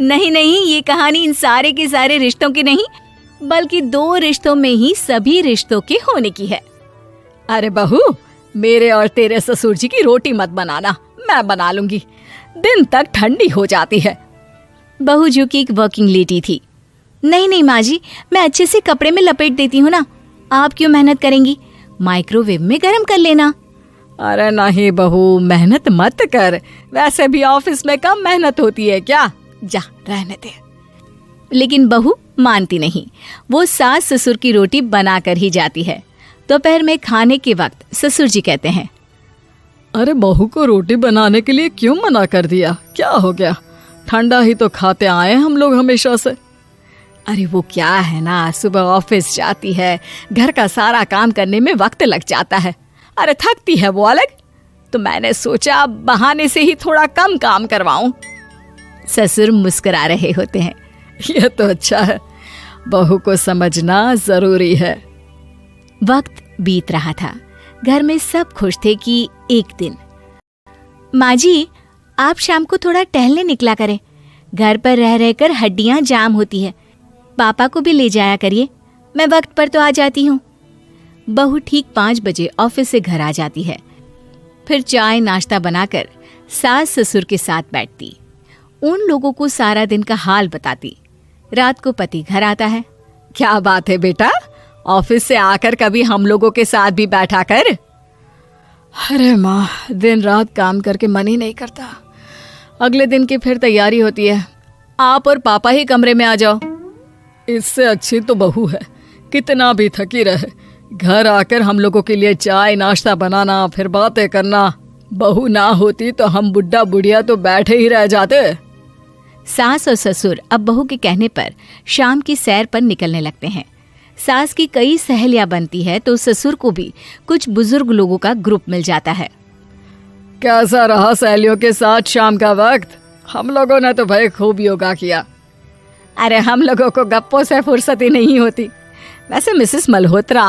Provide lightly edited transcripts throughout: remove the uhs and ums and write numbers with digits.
नहीं नहीं, ये कहानी इन सारे के सारे रिश्तों की नहीं, बल्कि 2 रिश्तों में ही सभी रिश्तों के होने की है। अरे बहू, मेरे और तेरे ससुर जी की रोटी मत बनाना, मैं बना लूंगी, दिन तक ठंडी हो जाती है। बहू जो कि एक वर्किंग लेडी थी। नहीं नहीं माँ जी, मैं अच्छे से कपड़े में लपेट देती हूँ ना, आप क्यों मेहनत करेंगी, माइक्रोवेव में गर्म कर लेना। अरे नहीं बहू, मेहनत मत कर, वैसे भी ऑफिस में कम मेहनत होती है क्या, जा रहने दे। लेकिन बहू मानती नहीं, वो सास ससुर की रोटी बनाकर ही जाती है। दोपहर में खाने के वक्त ससुर जी कहते हैं, अरे बहू को रोटी बनाने के लिए क्यों मना कर दिया, क्या हो गया, ठंडा ही तो खाते आए हम लोग हमेशा से। अरे वो क्या है ना, सुबह ऑफिस जाती है, घर का सारा काम करने में वक्त लग जाता है, अरे थकती है वो अलग, तो मैंने सोचा बहाने से ही थोड़ा कम काम करवाऊं। ससुर मुस्कुरा रहे होते हैं। ये तो अच्छा है, बहू को समझना जरूरी है। वक्त बीत रहा था, घर में सब खुश थे कि एक दिन, माँ जी आप शाम को थोड़ा टहलने निकला करें, घर पर रह रहकर हड्डियां जाम होती है, पापा को भी ले जाया करिए, मैं वक्त पर तो आ जाती हूँ। बहू ठीक 5 बजे ऑफिस से घर आ जाती है। फिर चाय नाश्ता बनाकर सास ससुर के साथ बैठती, उन लोगों को सारा दिन का हाल बताती। रात को पति घर आता है। क्या बात है बेटा, ऑफिस से आकर कभी हम लोगों के साथ भी बैठा कर। अरे माँ, दिन रात काम करके मन ही नहीं करता, अगले दिन की फिर तैयारी होती है, आप और पापा ही कमरे में आ जाओ। इससे अच्छी तो बहू है, कितना भी थकी रहे, घर आकर हम लोगों के लिए चाय नाश्ता बनाना, फिर बातें करना। बहू ना होती तो हम बुढ़ा बुढ़िया तो बैठे ही रह जाते। सास और ससुर अब बहू के कहने पर शाम की सैर पर निकलने लगते हैं। सास की कई सहेलियां बनती है तो ससुर को भी कुछ बुजुर्ग लोगों का ग्रुप मिल जाता है। कैसा रहा सहेलियों के साथ शाम का वक्त? हम लोगों ने तो भाई खूब योगा किया। अरे हम लोगों को गप्पों से फुर्सत ही नहीं होती। वैसे मिसेस मल्होत्रा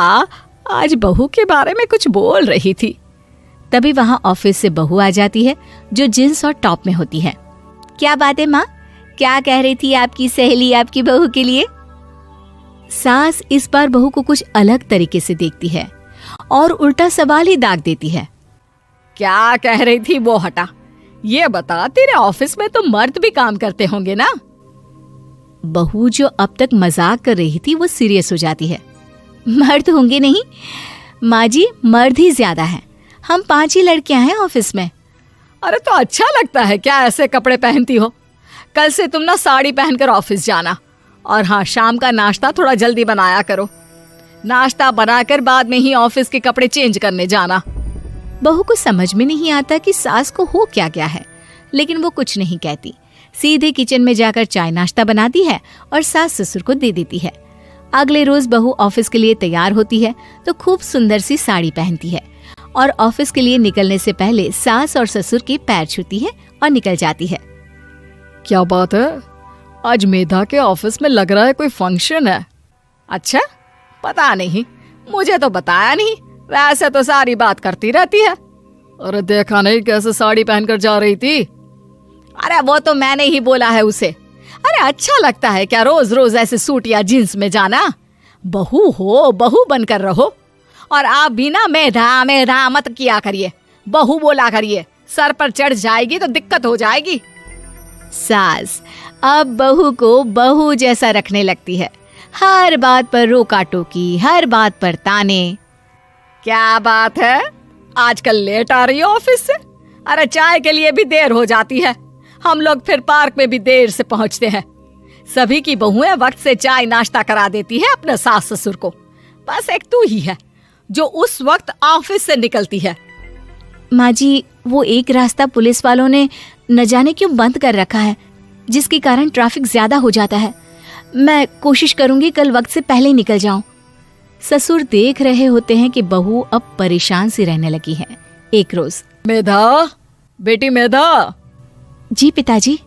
आज बहू के बारे में कुछ बोल रही थी। तभी वहां ऑफिस से बहू आ जाती है जो जींस और टॉप में होती है। क्या बात है माँ, क्या कह रही थी आपकी सहेली आपकी बहू के लिए? सास इस बार बहू को कुछ अलग तरीके से देखती है और उल्टा सवाल ही दाग देती है। क्या कह रही थी वो हटा, ये बता, तेरे ऑफिस में तो मर्द भी काम करते होंगे ना? बहू जो अब तक मजाक कर रही थी वो सीरियस हो जाती है। मर्द होंगे नहीं माँ जी, मर्द ही ज्यादा है, हम 5 ही लड़कियां हैं ऑफिस में। अरे तो अच्छा लगता है क्या ऐसे कपड़े पहनती हो? कल से तुम ना साड़ी पहनकर ऑफिस जाना, और हाँ, शाम का नाश्ता थोड़ा जल्दी बनाया करो, नाश्ता बनाकर बाद में ही ऑफिस के कपड़े चेंज करने जाना। बहू को समझ में नहीं आता कि सास को हो क्या गया है, लेकिन वो कुछ नहीं कहती, सीधे किचन में जाकर चाय नाश्ता बनाती है और सास ससुर को दे देती है। अगले रोज बहू ऑफिस के लिए तैयार होती है तो खूब सुंदर सी साड़ी पहनती है और ऑफिस के लिए निकलने से पहले सास और ससुर के पैर छूती है और निकल जाती है। क्या बात है, आज मेधा के ऑफिस में लग रहा है कोई फंक्शन है। अच्छा, पता नहीं, मुझे तो बताया नहीं, वैसे तो सारी बात करती रहती है। अरे देखा नहीं कैसे साड़ी पहनकर जा रही थी? अरे वो तो मैंने ही बोला है उसे। अरे अच्छा लगता है क्या रोज रोज ऐसे सूट या जींस में जाना? बहू हो, बहू बनकर रहो, और आप भी ना मेधा मेधा मत किया करिए, बहू बोला करिए, सर पर चढ़ जाएगी तो दिक्कत हो जाएगी। सास अब बहू को बहू जैसा रखने लगती है, हर बात पर रोका टोकी, हर बात पर ताने। क्या बात है, आजकल लेट आ रही है ऑफिस से? अरे चाय के लिए भी देर हो जाती है, हम लोग फिर पार्क में भी देर से पहुंचते हैं। सभी की बहुएं वक्त से चाय नाश्ता करा देती है अपने सास ससुर को, बस एक तू ही है जो उस वक्त ऑफिस से निकलती है। माँ जी, वो एक रास्ता पुलिस वालों ने न जाने क्यों बंद कर रखा है, जिसके कारण ट्रैफिक ज्यादा हो जाता है। मैं कोशिश करूंगी कल वक्त से पहले निकल जाऊं। ससुर देख रहे होते हैं कि बहू अब परेशान सी रहने लगी है। एक रोज, मेधा, बेटी मेधा। जी पिताजी।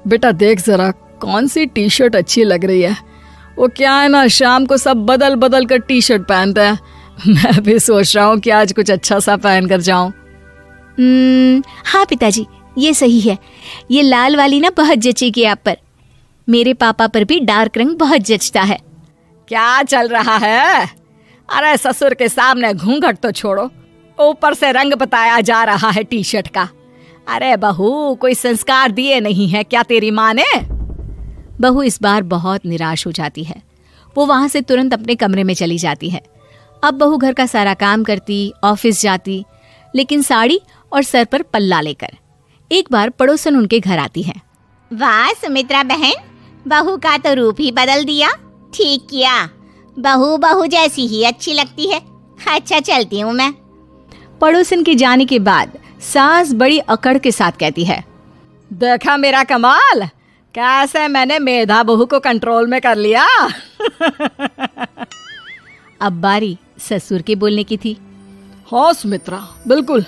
बेटा देख जरा कौन सी टी शर्ट अच्छी लग रही है। वो क्या है ना, शाम को सब बदल बदल कर टी शर्ट पहनते हैं, मैं भी सोच रहा हूँ कि आज कुछ अच्छा सा पहन कर जाऊं। हाँ पिताजी, ये सही है, ये लाल वाली ना बहुत जचेगी आप पर। मेरे पापा पर भी डार्क रंग बहुत जचता है। क्या चल रहा है? अरे ससुर के सामने घूंघट तो छोड़ो, ऊपर से रंग बताया जा रहा है टी शर्ट का। अरे बहू, कोई संस्कार दिए नहीं है क्या तेरी माँ ने? बहू इस बार बहुत निराश हो जाती है। वो वहां से तुरंत अपने कमरे में चली जाती है। अब बहू घर का सारा काम करती, ऑफिस जाती, लेकिन साड़ी और सर पर पल्ला लेकर। एक बार पड़ोसन उनके घर आती है। वाह सुमित्रा बहन, बहू का तो रूप ही बदल दिया। ठीक किया, बहू बहू जैसी ही अच्छी लगती है। अच्छा चलती हूँ मैं। पड़ोसन के जाने के बाद सास बड़ी अकड़ के साथ कहती है, देखा मेरा कमाल, कैसे मैंने मेधा बहू को कंट्रोल में कर लिया। अब बारी ससुर के बोलने की थी। हाँ सुमित्रा, बिल्कुल,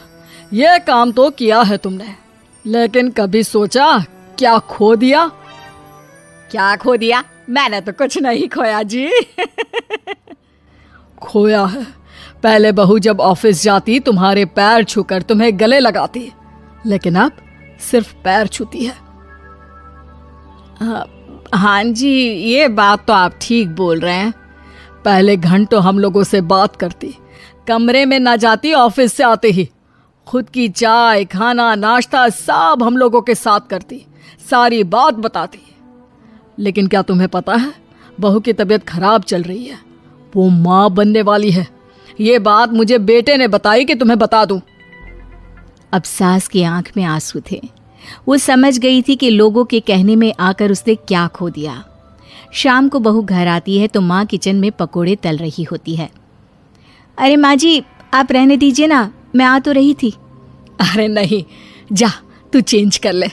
ये काम तो किया है तुमने, लेकिन कभी सोचा क्या खो दिया? क्या खो दिया? मैंने तो कुछ नहीं खोया जी। खोया है, पहले बहू जब ऑफिस जाती तुम्हारे पैर छूकर तुम्हें गले लगाती, लेकिन अब सिर्फ पैर छूती है। हाँ जी, ये बात तो आप ठीक बोल रहे हैं। पहले घंटों हम लोगों से बात करती, कमरे में ना जाती, ऑफिस से आते ही खुद की चाय, खाना, नाश्ता सब हम लोगों के साथ करती, सारी बात बताती। लेकिन क्या तुम्हें पता है, बहू की तबीयत खराब चल रही है, वो माँ बनने वाली है। ये बात मुझे बेटे ने बताई कि तुम्हें बता दूं। अब सास की आंख में आंसू थे। वो समझ गई थी कि लोगों के कहने में आकर उसने क्या खो दिया। शाम को बहू घर आती है तो माँ किचन में पकोड़े तल रही होती है। अरे माँ जी, आप रहने दीजिए ना, मैं आ तो रही थी। अरे नहीं, जा तू चेंज कर ले,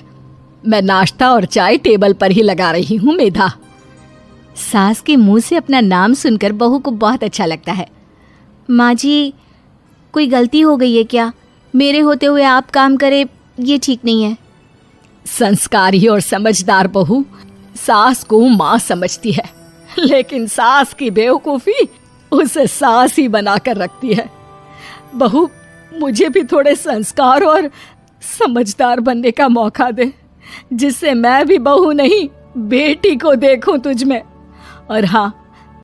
मैं नाश्ता और चाय टेबल पर ही लगा रही हूँ मेधा। सास के मुंह से अपना नाम सुनकर बहू को बहुत अच्छा लगता है। माँ जी, कोई गलती हो गई है क्या? मेरे होते हुए आप काम करे, ये ठीक नहीं है। संस्कारी और समझदार बहू सास को माँ समझती है, लेकिन सास की बेवकूफ़ी उसे सास ही बनाकर रखती है। बहू, मुझे भी थोड़े संस्कार और समझदार बनने का मौका दे, जिससे मैं भी बहू नहीं बेटी को देखूं तुझ में। और हाँ,